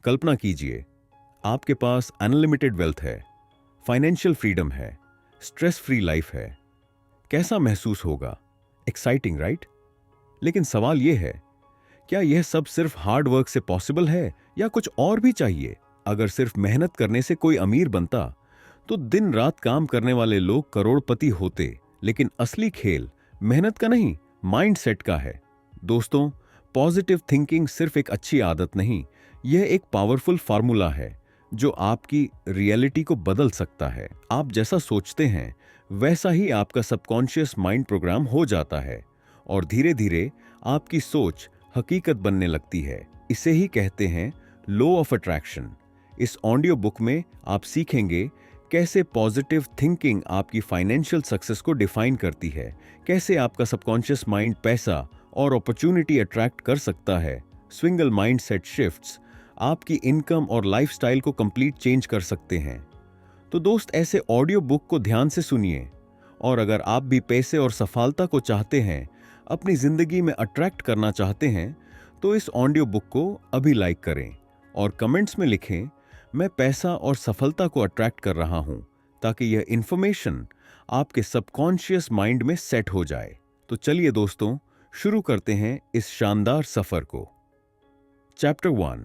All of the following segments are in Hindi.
कल्पना कीजिए, आपके पास अनलिमिटेड वेल्थ है, फाइनेंशियल फ्रीडम है, स्ट्रेस फ्री लाइफ है। कैसा महसूस होगा? Exciting, right? लेकिन सवाल यह है, क्या यह सब सिर्फ हार्ड वर्क से पॉसिबल है या कुछ और भी चाहिए? अगर सिर्फ मेहनत करने से कोई अमीर बनता तो दिन रात काम करने वाले लोग करोड़पति होते। लेकिन असली खेल मेहनत का नहीं, माइंडसेट का है। दोस्तों, पॉजिटिव थिंकिंग सिर्फ एक अच्छी आदत नहीं, यह एक पावरफुल फार्मूला है जो आपकी रियलिटी को बदल सकता है। आप जैसा सोचते हैं वैसा ही आपका सबकॉन्शियस माइंड प्रोग्राम हो जाता है और धीरे धीरे आपकी सोच हकीकत बनने लगती है। इसे ही कहते हैं लॉ ऑफ अट्रैक्शन। इस ऑडियो बुक में आप सीखेंगे कैसे पॉजिटिव थिंकिंग आपकी फाइनेंशियल सक्सेस को डिफाइन करती है, कैसे आपका सबकॉन्शियस माइंड पैसा और अपॉर्चुनिटी अट्रैक्ट कर सकता है। स्विंगल माइंडसेट शिफ्ट्स आपकी इनकम और लाइफस्टाइल को कंप्लीट चेंज कर सकते हैं। तो दोस्त, ऐसे ऑडियो बुक को ध्यान से सुनिए और अगर आप भी पैसे और सफलता को चाहते हैं, अपनी जिंदगी में अट्रैक्ट करना चाहते हैं, तो इस ऑडियो बुक को अभी लाइक करें और कमेंट्स में लिखें, मैं पैसा और सफलता को अट्रैक्ट कर रहा हूं, ताकि यह इंफॉर्मेशन आपके सबकॉन्शियस माइंड में सेट हो जाए। तो चलिए दोस्तों, शुरू करते हैं इस शानदार सफर को। Chapter 1,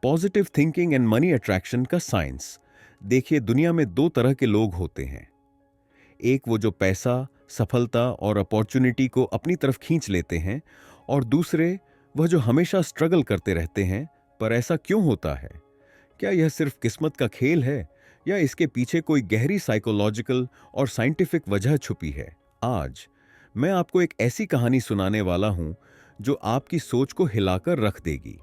positive thinking and money attraction का साइंस। देखिए, दुनिया में दो तरह के लोग होते हैं। एक वो जो पैसा, सफलता और अपॉर्चुनिटी को अपनी तरफ खींच लेते हैं, और दूसरे वह जो हमेशा स्ट्रगल करते रहते हैं। पर ऐसा क्यों होता है? क्या यह सिर्फ किस्मत का खेल है या इसके पीछे कोई गहरी साइकोलॉजिकल और साइंटिफिक वजह छुपी है? आज मैं आपको एक ऐसी कहानी सुनाने वाला हूं जो आपकी सोच को हिलाकर रख देगी।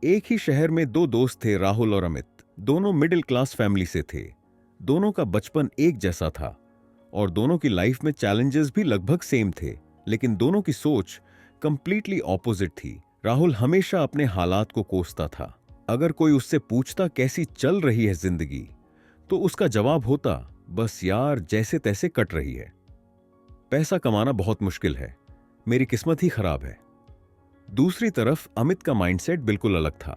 एक ही शहर में दो दोस्त थे, राहुल और अमित। दोनों मिडिल क्लास फैमिली से थे। दोनों का बचपन एक जैसा था और दोनों की लाइफ में चैलेंजेस भी लगभग सेम थे, लेकिन दोनों की सोच कंप्लीटली ऑपोजिट थी। राहुल हमेशा अपने हालात को कोसता था। अगर कोई उससे पूछता कैसी चल रही है जिंदगी, तो उसका जवाब होता, बस यार जैसे तैसे कट रही है। पैसा कमाना बहुत मुश्किल है, मेरी किस्मत ही खराब है। दूसरी तरफ अमित का माइंडसेट बिल्कुल अलग था।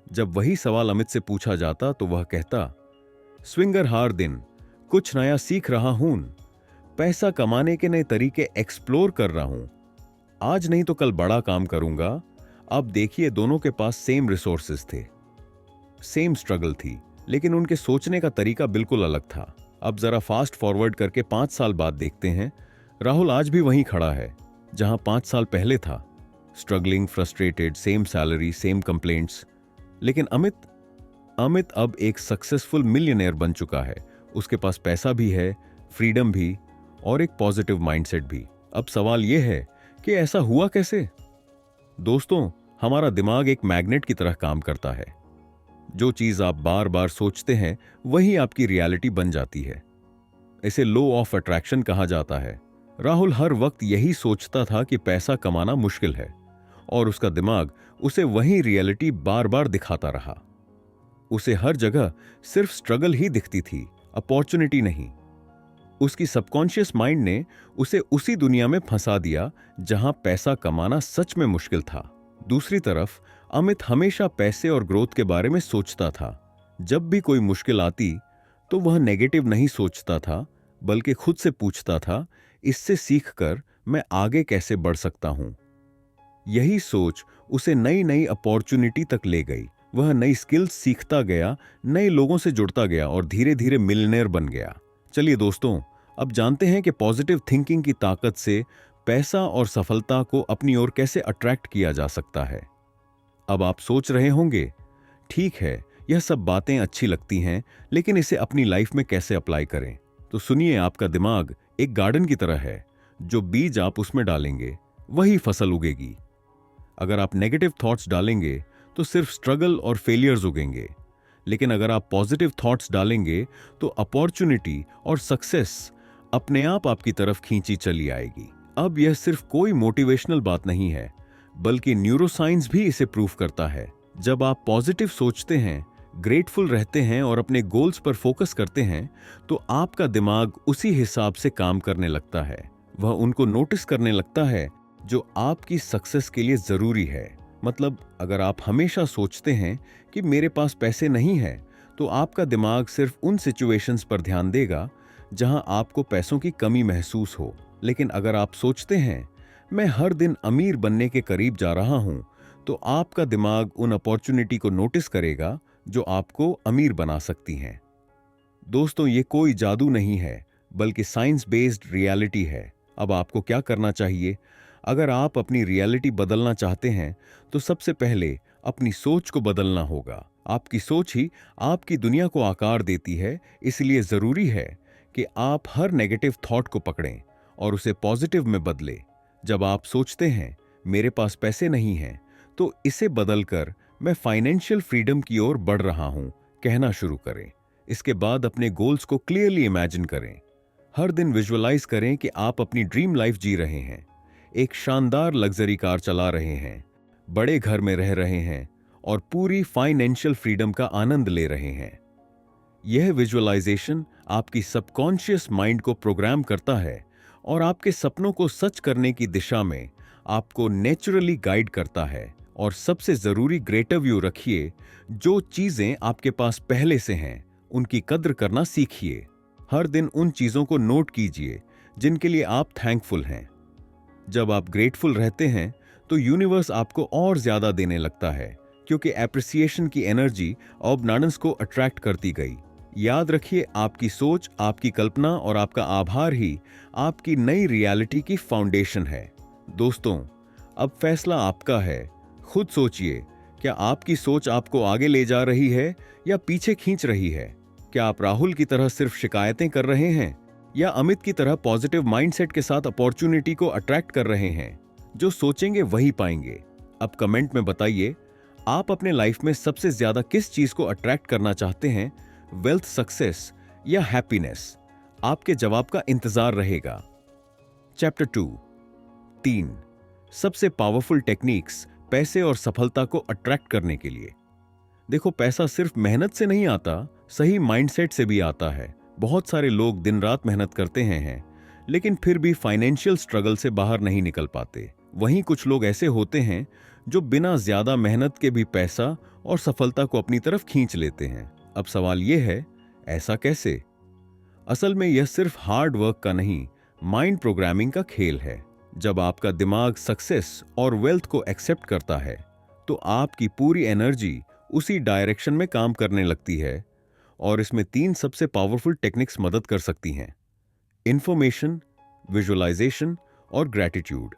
जब वही सवाल अमित से पूछा जाता तो वह कहता, स्विंगर हर दिन कुछ नया सीख रहा हूं, पैसा कमाने के नए तरीके एक्सप्लोर कर रहा हूं, आज नहीं तो कल बड़ा काम करूंगा। अब देखिए, दोनों के पास सेम रिसोर्सेज थे, सेम स्ट्रगल थी, लेकिन उनके सोचने का तरीका बिल्कुल अलग था। अब जरा फास्ट फॉरवर्ड करके 5 साल बाद देखते हैं। राहुल आज भी वहीं खड़ा है जहां 5 साल पहले था, struggling, frustrated, same salary, same complaints. लेकिन अमित अब एक सक्सेसफुल मिलियनेयर बन चुका है। उसके पास पैसा भी है, फ्रीडम भी और एक पॉजिटिव माइंडसेट भी। अब सवाल यह है कि ऐसा हुआ कैसे? दोस्तों, हमारा दिमाग एक मैग्नेट की तरह काम करता है। जो चीज आप बार बार सोचते हैं वही आपकी रियलिटी बन जाती है। इसे लॉ ऑफ अट्रैक्शन कहा जाता है। राहुल हर वक्त यही सोचता था कि पैसा कमाना मुश्किल है और उसका दिमाग उसे वही रियलिटी बार बार दिखाता रहा। उसे हर जगह सिर्फ स्ट्रगल ही दिखती थी, अपॉर्चुनिटी नहीं। उसकी सबकॉन्शियस माइंड ने उसे उसी दुनिया में फंसा दिया जहां पैसा कमाना सच में मुश्किल था। दूसरी तरफ अमित हमेशा पैसे और ग्रोथ के बारे में सोचता था। जब भी कोई मुश्किल आती तो वह नेगेटिव नहीं सोचता था, बल्कि खुद से पूछता था, इससे सीखकर मैं आगे कैसे बढ़ सकता हूं। यही सोच उसे नई नई अपॉर्चुनिटी तक ले गई। वह नई स्किल्स सीखता गया, नए लोगों से जुड़ता गया और धीरे धीरे मिलियनेयर बन गया। चलिए दोस्तों, अब जानते हैं कि पॉजिटिव थिंकिंग की ताकत से पैसा और सफलता को अपनी ओर कैसे अट्रैक्ट किया जा सकता है। अब आप सोच रहे होंगे, ठीक है, यह सब बातें अच्छी लगती हैं, लेकिन इसे अपनी लाइफ में कैसे अप्लाई करें? तो सुनिए, आपका दिमाग एक गार्डन की तरह है। जो बीज आप उसमें डालेंगे वही फसल उगेगी। अगर आप नेगेटिव थॉट्स डालेंगे तो सिर्फ स्ट्रगल और फेलियर्स उगेंगे, लेकिन अगर आप पॉजिटिव थॉट्स डालेंगे तो अपॉर्चुनिटी और सक्सेस अपने आप आपकी तरफ खींची चली आएगी। अब यह सिर्फ कोई मोटिवेशनल बात नहीं है, बल्कि न्यूरोसाइंस भी इसे प्रूव करता है। जब आप पॉजिटिव सोचते हैं, ग्रेटफुल रहते हैं और अपने गोल्स पर फोकस करते हैं, तो आपका दिमाग उसी हिसाब से काम करने लगता है। वह उनको नोटिस करने लगता है जो आपकी सक्सेस के लिए जरूरी है। मतलब अगर आप हमेशा सोचते हैं कि मेरे पास पैसे नहीं है, तो आपका दिमाग सिर्फ उन सिचुएशंस पर ध्यान देगा जहां आपको पैसों की कमी महसूस हो। लेकिन अगर आप सोचते हैं मैं हर दिन अमीर बनने के करीब जा रहा हूं, तो आपका दिमाग उन अपॉर्चुनिटी को नोटिस करेगा जो आपको अमीर बना सकती हैं। दोस्तों, ये कोई जादू नहीं है, बल्कि साइंस बेस्ड रियलिटी है। अब आपको क्या करना चाहिए? अगर आप अपनी रियलिटी बदलना चाहते हैं, तो सबसे पहले अपनी सोच को बदलना होगा। आपकी सोच ही आपकी दुनिया को आकार देती है, इसलिए जरूरी है कि आप हर नेगेटिव थॉट को पकड़ें और उसे पॉजिटिव में बदलें। जब आप सोचते हैं मेरे पास पैसे नहीं हैं, तो इसे बदलकर मैं फाइनेंशियल फ्रीडम की ओर बढ़ रहा हूं कहना शुरू करें। इसके बाद अपने गोल्स को क्लियरली इमेजिन करें। हर दिन विजुअलाइज करें कि आप अपनी ड्रीम लाइफ जी रहे हैं, एक शानदार लग्जरी कार चला रहे हैं, बड़े घर में रह रहे हैं और पूरी फाइनेंशियल फ्रीडम का आनंद ले रहे हैं। यह विजुअलाइजेशन आपकी सबकॉन्शियस माइंड को प्रोग्राम करता है और आपके सपनों को सच करने की दिशा में आपको नेचुरली गाइड करता है। और सबसे जरूरी, ग्रेटर व्यू रखिए। जो चीजें आपके पास पहले से हैं, उनकी कद्र करना सीखिए। हर दिन उन चीजों को नोट कीजिए जिनके लिए आप थैंकफुल हैं। जब आप ग्रेटफुल रहते हैं, तो यूनिवर्स आपको और ज्यादा देने लगता है, क्योंकि एप्रिसिएशन की एनर्जी ऑबनाडेंस को अट्रैक्ट करती गई। याद रखिए, आपकी सोच, आपकी कल्पना और आपका आभार ही आपकी नई रियलिटी की फाउंडेशन है। दोस्तों, अब फैसला आपका है। खुद सोचिए, क्या आपकी सोच आपको आगे ले जा रही है या पीछे खींच रही है? क्या आप राहुल की तरह सिर्फ शिकायतें कर रहे हैं या अमित की तरह पॉजिटिव माइंडसेट के साथ अपॉर्चुनिटी को अट्रैक्ट कर रहे हैं? जो सोचेंगे वही पाएंगे। अब कमेंट में बताइए, आप अपने लाइफ में सबसे ज्यादा किस चीज को अट्रैक्ट करना चाहते हैं, वेल्थ, सक्सेस या हैप्पीनेस? आपके जवाब का इंतजार रहेगा। चैप्टर 2, 3 सबसे पावरफुल टेक्निक्स पैसे और सफलता को अट्रैक्ट करने के लिए। देखो, पैसा सिर्फ मेहनत से नहीं आता, सही माइंडसेट से भी आता है। बहुत सारे लोग दिन रात मेहनत करते हैं लेकिन फिर भी फाइनेंशियल स्ट्रगल से बाहर नहीं निकल पाते। वहीं कुछ लोग ऐसे होते हैं जो बिना ज्यादा मेहनत के भी पैसा और सफलता को अपनी तरफ खींच लेते हैं। अब सवाल यह है, ऐसा कैसे? असल में यह सिर्फ हार्ड वर्क का नहीं, माइंड प्रोग्रामिंग का खेल है। जब आपका दिमाग सक्सेस और वेल्थ को एक्सेप्ट करता है, तो आपकी पूरी एनर्जी उसी डायरेक्शन में काम करने लगती है। और इसमें 3 सबसे पावरफुल टेक्निक्स मदद कर सकती हैं: इंफॉर्मेशन, विजुअलाइजेशन और ग्रैटिट्यूड।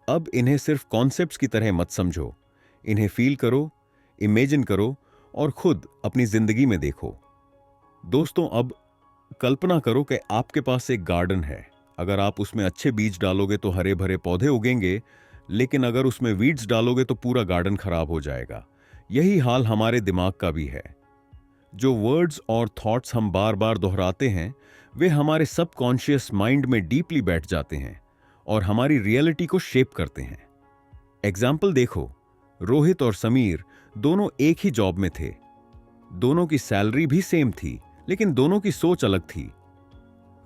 अब इन्हें सिर्फ कॉन्सेप्ट्स की तरह मत समझो, इन्हें फील करो, इमेजिन करो और खुद अपनी जिंदगी में देखो। दोस्तों, अब कल्पना करो कि आपके पास एक गार्डन है। अगर आप उसमें अच्छे बीज डालोगे तो हरे भरे पौधे उगेंगे, लेकिन अगर उसमें वीड्स डालोगे तो पूरा गार्डन खराब हो जाएगा। यही हाल हमारे दिमाग का भी है। जो वर्ड्स और थॉट्स हम बार बार दोहराते हैं, वे हमारे सबकॉन्शियस माइंड में डीपली बैठ जाते हैं और हमारी रियलिटी को शेप करते हैं। एग्जाम्पल देखो, रोहित और समीर दोनों एक ही जॉब में थे। दोनों की सैलरी भी सेम थी, लेकिन दोनों की सोच अलग थी।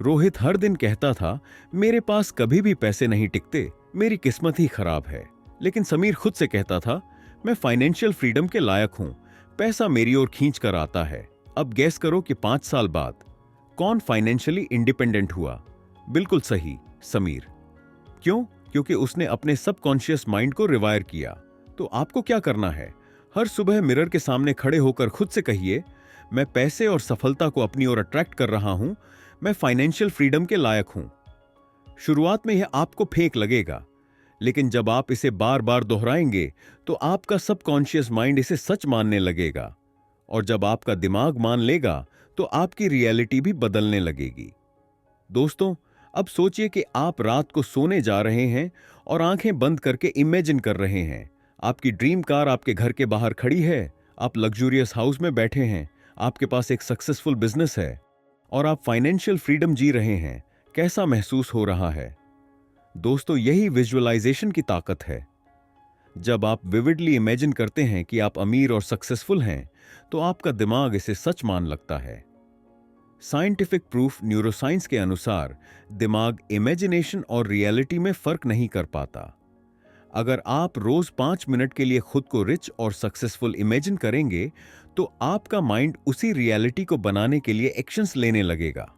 रोहित हर दिन कहता था, मेरे पास कभी भी पैसे नहीं टिकते, मेरी किस्मत ही खराब है। लेकिन समीर खुद से कहता था, मैं फाइनेंशियल फ्रीडम के लायक हूं, पैसा मेरी ओर खींच कर आता है। अब गैस करो कि 5 साल बाद कौन फाइनेंशियली इंडिपेंडेंट हुआ? बिल्कुल सही, समीर। क्यों? क्योंकि उसने अपने सबकॉन्शियस माइंड को रिवायर किया। तो आपको क्या करना है? हर सुबह मिरर के सामने खड़े होकर खुद से कहिए, मैं पैसे और सफलता को अपनी ओर अट्रैक्ट कर रहा हूं, मैं फाइनेंशियल फ्रीडम के लायक हूं। शुरुआत में यह आपको फेक लगेगा, लेकिन जब आप इसे बार बार दोहराएंगे तो आपका सबकॉन्शियस माइंड इसे सच मानने लगेगा। और जब आपका दिमाग मान लेगा तो आपकी रियलिटी भी बदलने लगेगी। दोस्तों, अब सोचिए कि आप रात को सोने जा रहे हैं और आंखें बंद करके इमेजिन कर रहे हैं, आपकी ड्रीम कार आपके घर के बाहर खड़ी है, आप लग्जूरियस हाउस में बैठे हैं, आपके पास एक सक्सेसफुल बिजनेस है और आप फाइनेंशियल फ्रीडम जी रहे हैं। कैसा महसूस हो रहा है? दोस्तों, यही विजुअलाइजेशन की ताकत है। जब आप विविडली इमेजिन करते हैं कि आप अमीर और सक्सेसफुल हैं, तो आपका दिमाग इसे सच मान लगता है। साइंटिफिक प्रूफ न्यूरोसाइंस के अनुसार दिमाग इमेजिनेशन और रियलिटी में फर्क नहीं कर पाता। अगर आप रोज 5 मिनट के लिए खुद को रिच और सक्सेसफुल इमेजिन करेंगे तो आपका माइंड उसी रियलिटी को बनाने के लिए एक्शंस लेने लगेगा।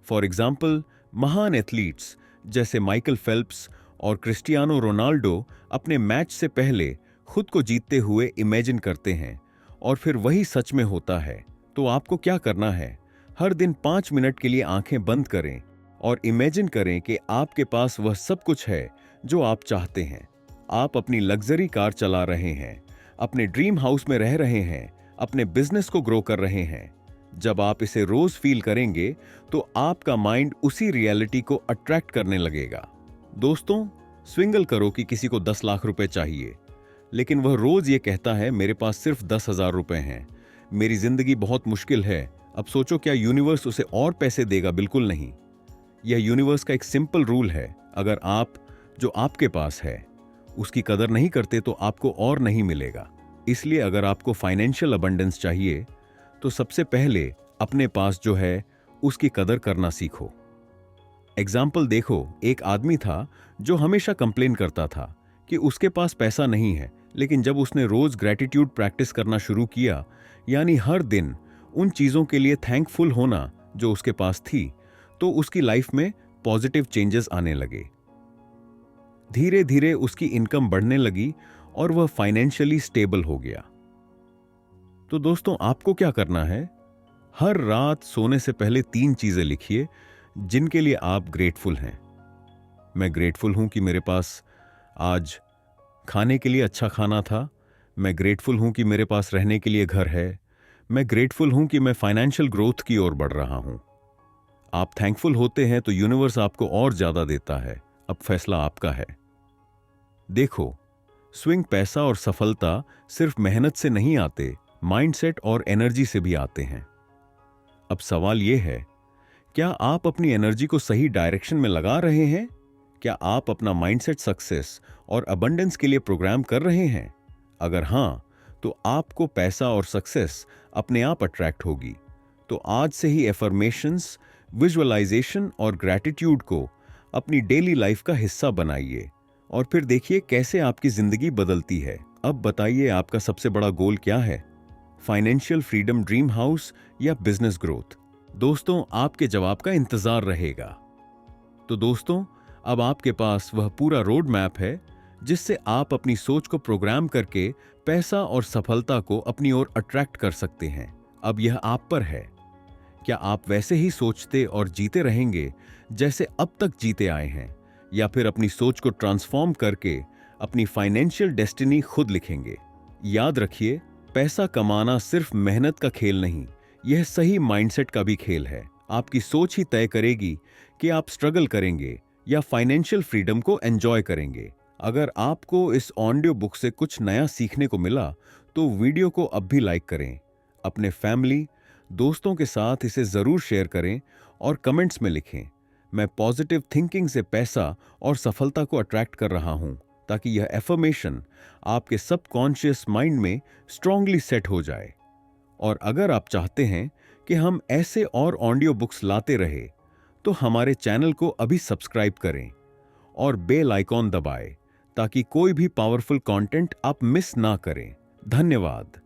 फॉर एग्जाम्पल, महान एथलीट्स जैसे माइकल फेल्प्स और क्रिस्टियानो रोनाल्डो अपने मैच से पहले खुद को जीतते हुए इमेजिन करते हैं और फिर वही सच में होता है। तो आपको क्या करना है? हर दिन 5 मिनट के लिए आंखें बंद करें और इमेजिन करें कि आपके पास वह सब कुछ है जो आप चाहते हैं। आप अपनी लग्जरी कार चला रहे हैं, अपने ड्रीम हाउस में रह रहे हैं, अपने बिजनेस को ग्रो कर रहे हैं। जब आप इसे रोज फील करेंगे तो आपका माइंड उसी रियलिटी को अट्रैक्ट करने लगेगा। दोस्तों, स्विंगल करो कि किसी को 10 लाख रुपए चाहिए, लेकिन वह रोज ये कहता है मेरे पास सिर्फ 10,000 रुपए हैं, मेरी जिंदगी बहुत मुश्किल है। अब सोचो, क्या यूनिवर्स उसे और पैसे देगा? बिल्कुल नहीं। यह यूनिवर्स का एक सिंपल रूल है, अगर आप जो आपके पास है उसकी कदर नहीं करते तो आपको और नहीं मिलेगा। इसलिए अगर आपको फाइनेंशियल अबंडेंस चाहिए तो सबसे पहले अपने पास जो है उसकी कदर करना सीखो। एग्जाम्पल देखो, एक आदमी था जो हमेशा कंप्लेन करता था कि उसके पास पैसा नहीं है, लेकिन जब उसने रोज ग्रेटिट्यूड प्रैक्टिस करना शुरू किया, यानी हर दिन उन चीजों के लिए थैंकफुल होना जो उसके पास थी, तो उसकी लाइफ में पॉजिटिव चेंजेस आने लगे। धीरे धीरे उसकी इनकम बढ़ने लगी और वह फाइनेंशियली स्टेबल हो गया। तो दोस्तों, आपको क्या करना है? हर रात सोने से पहले 3 चीजें लिखिए जिनके लिए आप ग्रेटफुल हैं। मैं ग्रेटफुल हूं कि मेरे पास आज खाने के लिए अच्छा खाना था। मैं ग्रेटफुल हूं कि मेरे पास रहने के लिए घर है। मैं ग्रेटफुल हूं कि मैं फाइनेंशियल ग्रोथ की ओर बढ़ रहा हूं। आप थैंकफुल होते हैं तो यूनिवर्स आपको और ज्यादा देता है। अब फैसला आपका है। देखो, स्विंग पैसा और सफलता सिर्फ मेहनत से नहीं आते, माइंडसेट और एनर्जी से भी आते हैं। अब सवाल यह है, क्या आप अपनी एनर्जी को सही डायरेक्शन में लगा रहे हैं? क्या आप अपना माइंडसेट सक्सेस और अबंडेंस के लिए प्रोग्राम कर रहे हैं? अगर हां, तो आपको पैसा और सक्सेस अपने आप अट्रैक्ट होगी। तो आज से ही एफर्मेशंस, विजुअलाइजेशन और ग्रैटिट्यूड को अपनी डेली लाइफ का हिस्सा बनाइए और फिर देखिए कैसे आपकी जिंदगी बदलती है। अब बताइए, आपका सबसे बड़ा गोल क्या है? फाइनेंशियल फ्रीडम, ड्रीम हाउस या बिजनेस ग्रोथ? दोस्तों, आपके जवाब का इंतजार रहेगा। तो दोस्तों, अब आपके पास वह पूरा रोड मैप है जिससे आप अपनी सोच को प्रोग्राम करके पैसा और सफलता को अपनी ओर अट्रैक्ट कर सकते हैं। अब यह आप पर है। क्या आप वैसे ही सोचते और जीते रहेंगे जैसे अब तक जीते आए हैं, या फिर अपनी सोच को ट्रांसफॉर्म करके अपनी फाइनेंशियल डेस्टिनी खुद लिखेंगे? याद रखिए, पैसा कमाना सिर्फ मेहनत का खेल नहीं, यह सही माइंडसेट का भी खेल है। आपकी सोच ही तय करेगी कि आप स्ट्रगल करेंगे या फाइनेंशियल फ्रीडम को एंजॉय करेंगे। अगर आपको इस ऑडियो बुक से कुछ नया सीखने को मिला तो वीडियो को अब भी लाइक करें, अपने फैमिली, दोस्तों के साथ इसे जरूर शेयर करें और कमेंट्स में लिखें, मैं पॉजिटिव थिंकिंग से पैसा और सफलता को अट्रैक्ट कर रहा हूं, ताकि यह एफर्मेशन आपके सबकॉन्शियस माइंड में स्ट्रांगली सेट हो जाए। और अगर आप चाहते हैं कि हम ऐसे और ऑडियो बुक्स लाते रहे तो हमारे चैनल को अभी सब्सक्राइब करें और बेल आइकॉन दबाएं ताकि कोई भी पावरफुल कंटेंट आप मिस ना करें। धन्यवाद।